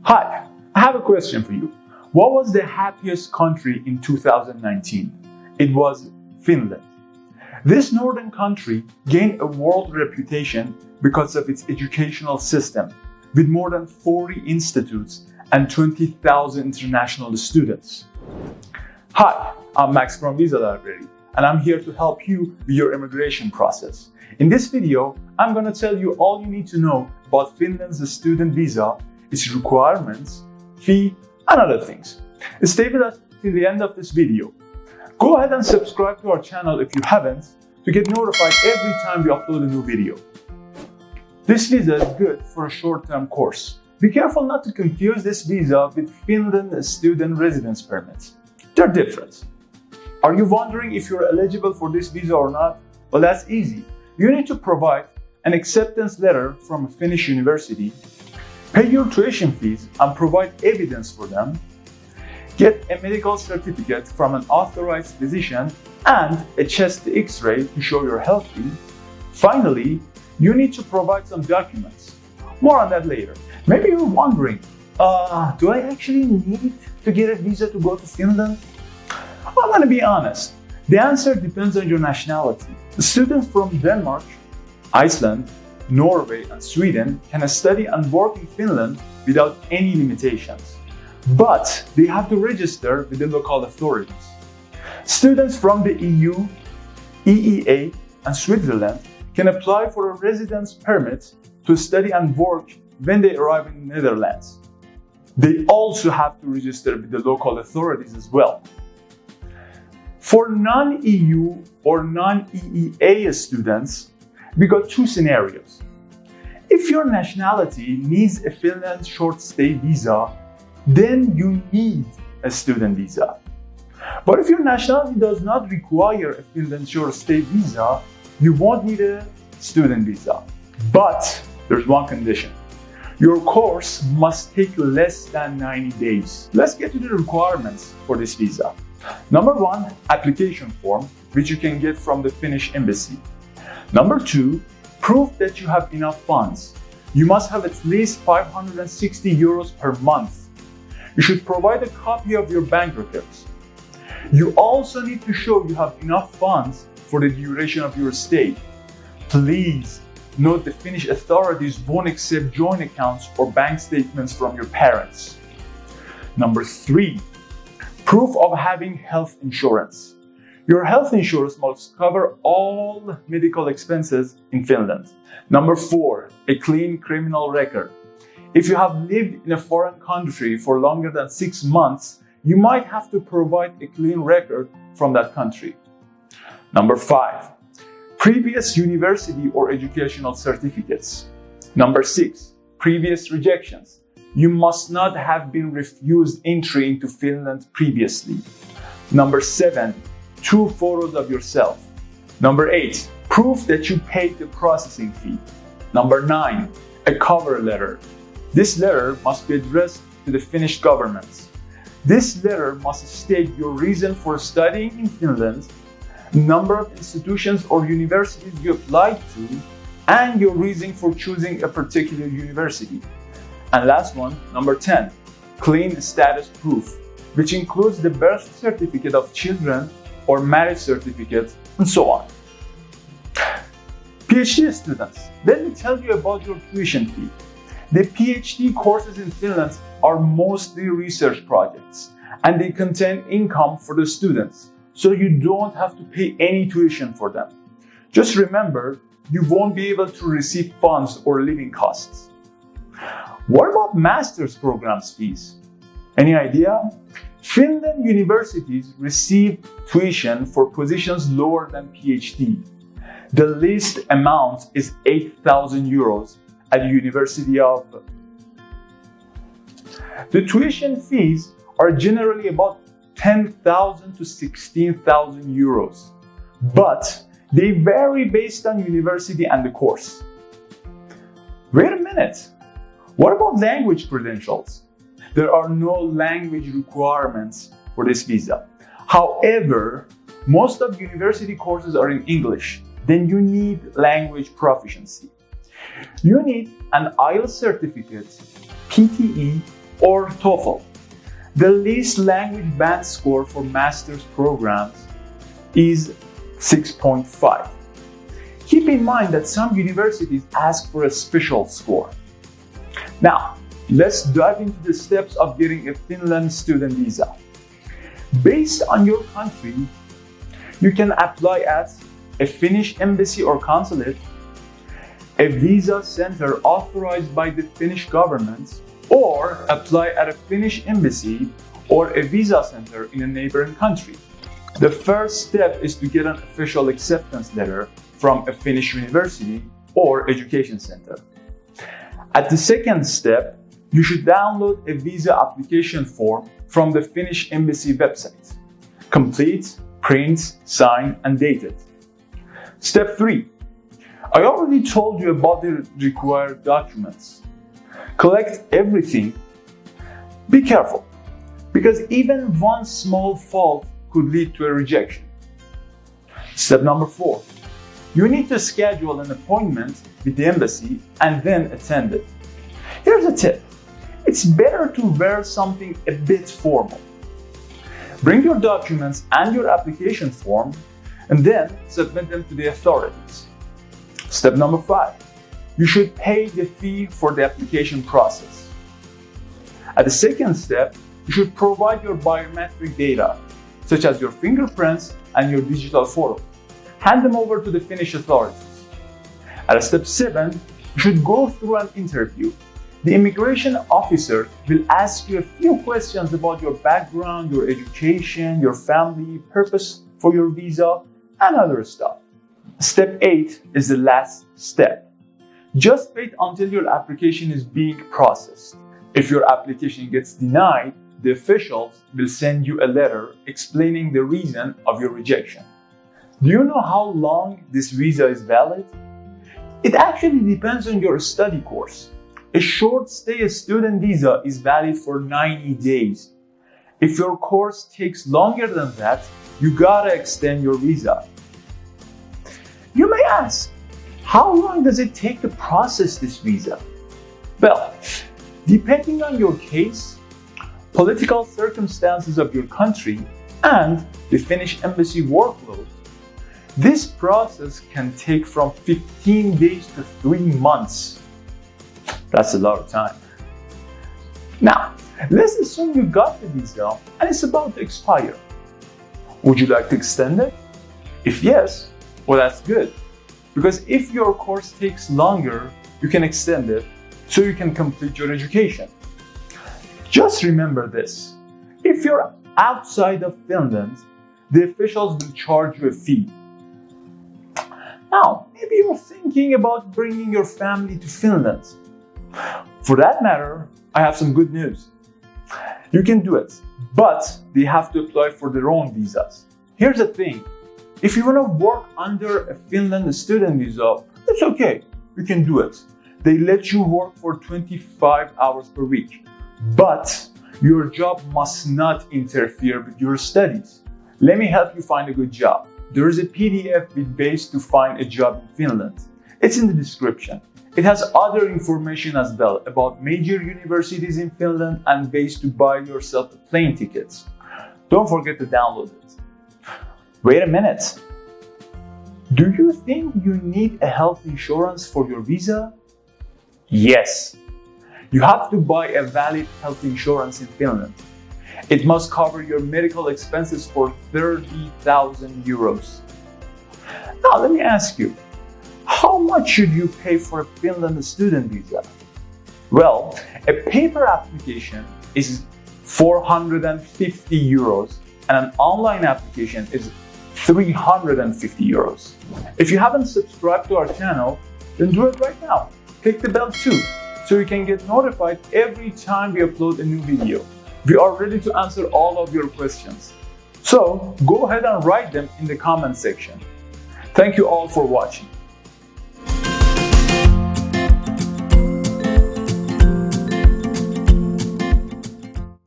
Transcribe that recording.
Hi, I have a question for you. What was the happiest country in 2019? It was Finland. This northern country gained a world reputation because of its educational system, with more than 40 institutes and 20,000 international students. Hi, I'm Max from Visa Library, and I'm here to help you with your immigration process. In this video, I'm going to tell you all you need to know about Finland's student visa, its requirements, fee, and other things. Stay with us till the end of this video. Go ahead and subscribe to our channel if you haven't to get notified every time we upload a new video. This visa is good for a short-term course. Be careful not to confuse this visa with Finland student residence permits. They're different. Are you wondering if you're eligible for this visa or not? Well, that's easy. You need to provide an acceptance letter from a Finnish university, pay your tuition fees and provide evidence for them, get a medical certificate from an authorized physician and a chest X-ray to show you're healthy. Finally, you need to provide some documents. More on that later. Maybe you're wondering, do I actually need to get a visa to go to Finland? Well, I'm going to be honest. The answer depends on your nationality. The students from Denmark, Iceland, Norway, and Sweden can study and work in Finland without any limitations. But they have to register with the local authorities. Students from the EU, EEA, and Switzerland can apply for a residence permit to study and work when they arrive in the Netherlands. They also have to register with the local authorities as well. For non-EU or non-EEA students, we got two scenarios. If your nationality needs a Finland short stay visa, then you need a student visa. But if your nationality does not require a Finland short stay visa, you won't need a student visa. But there's one condition. Your course must take less than 90 days. Let's get to the requirements for this visa. Number 1, application form, which you can get from the Finnish embassy. Number 2, proof that you have enough funds. You must have at least 560 euros per month. You should provide a copy of your bank records. You also need to show you have enough funds for the duration of your stay. Please note the Finnish authorities won't accept joint accounts or bank statements from your parents. Number 3, proof of having health insurance. Your health insurance must cover all medical expenses in Finland. Number 4, a clean criminal record. If you have lived in a foreign country for longer than 6 months, you might have to provide a clean record from that country. Number 5, previous university or educational certificates. Number 6, previous rejections. You must not have been refused entry into Finland previously. Number 7, 2 photos of yourself. Number 8, proof that you paid the processing fee. Number 9, a cover letter. This letter must be addressed to the Finnish government. This letter must state your reason for studying in Finland, number of institutions or universities you applied to, and your reason for choosing a particular university. And last one, number 10, clean status proof, which includes the birth certificate of children or marriage certificate, and so on. PhD students, let me tell you about your tuition fee. The PhD courses in Finland are mostly research projects, and they contain income for the students, so you don't have to pay any tuition for them. Just remember, you won't be able to receive funds or living costs. What about master's programs fees? Any idea? Finland universities receive tuition for positions lower than PhD. The least amount is 8,000 euros at the University of... The tuition fees are generally about 10,000 to 16,000 euros, but they vary based on university and the course. Wait a minute, what about language credentials? There are no language requirements for this visa. However, most of university courses are in English. Then you need language proficiency. You need an IELTS certificate, PTE, or TOEFL. The least language band score for master's programs is 6.5. Keep in mind that some universities ask for a special score. Now, let's dive into the steps of getting a Finland student visa. Based on your country, you can apply at a Finnish embassy or consulate, a visa center authorized by the Finnish government, or apply at a Finnish embassy or a visa center in a neighboring country. The first step is to get an official acceptance letter from a Finnish university or education center. At the second step, you should download a visa application form from the Finnish embassy website. Complete, print, sign, and date it. Step 3. I already told you about the required documents. Collect everything. Be careful, because even one small fault could lead to a rejection. Step number 4. You need to schedule an appointment with the embassy and then attend it. Here's a tip. It's better to wear something a bit formal. Bring your documents and your application form and then submit them to the authorities. Step number 5. You should pay the fee for the application process. At the second step, you should provide your biometric data, such as your fingerprints and your digital photo. Hand them over to the Finnish authorities. At step 7, you should go through an interview. The immigration officer will ask you a few questions about your background, your education, your family, purpose for your visa, and other stuff. Step 8 is the last step. Just wait until your application is being processed. If your application gets denied, the officials will send you a letter explaining the reason of your rejection. Do you know how long this visa is valid? It actually depends on your study course. A short stay student visa is valid for 90 days. If your course takes longer than that, you gotta extend your visa. You may ask, how long does it take to process this visa? Well, depending on your case, political circumstances of your country, and the Finnish embassy workload, this process can take from 15 days to 3 months. That's a lot of time. Now, let's assume you got the visa and it's about to expire. Would you like to extend it? If yes, well, that's good. Because if your course takes longer, you can extend it so you can complete your education. Just remember this. If you're outside of Finland, the officials will charge you a fee. Now, maybe you're thinking about bringing your family to Finland. For that matter, I have some good news. You can do it, but they have to apply for their own visas. Here's the thing. If you want to work under a Finland student visa, it's okay. You can do it. They let you work for 25 hours per week. But your job must not interfere with your studies. Let me help you find a good job. There is a PDF with ways to find a job in Finland. It's in the description. It has other information as well about major universities in Finland and ways to buy yourself plane tickets. Don't forget to download it. Wait a minute. Do you think you need a health insurance for your visa? Yes. You have to buy a valid health insurance in Finland. It must cover your medical expenses for 30,000 euros. Now let me ask you, how much should you pay for a Finland student visa? Well, a paper application is 450 euros and an online application is 350 euros. If you haven't subscribed to our channel, then do it right now. Click the bell too, so you can get notified every time we upload a new video. We are ready to answer all of your questions. So go ahead and write them in the comment section. Thank you all for watching.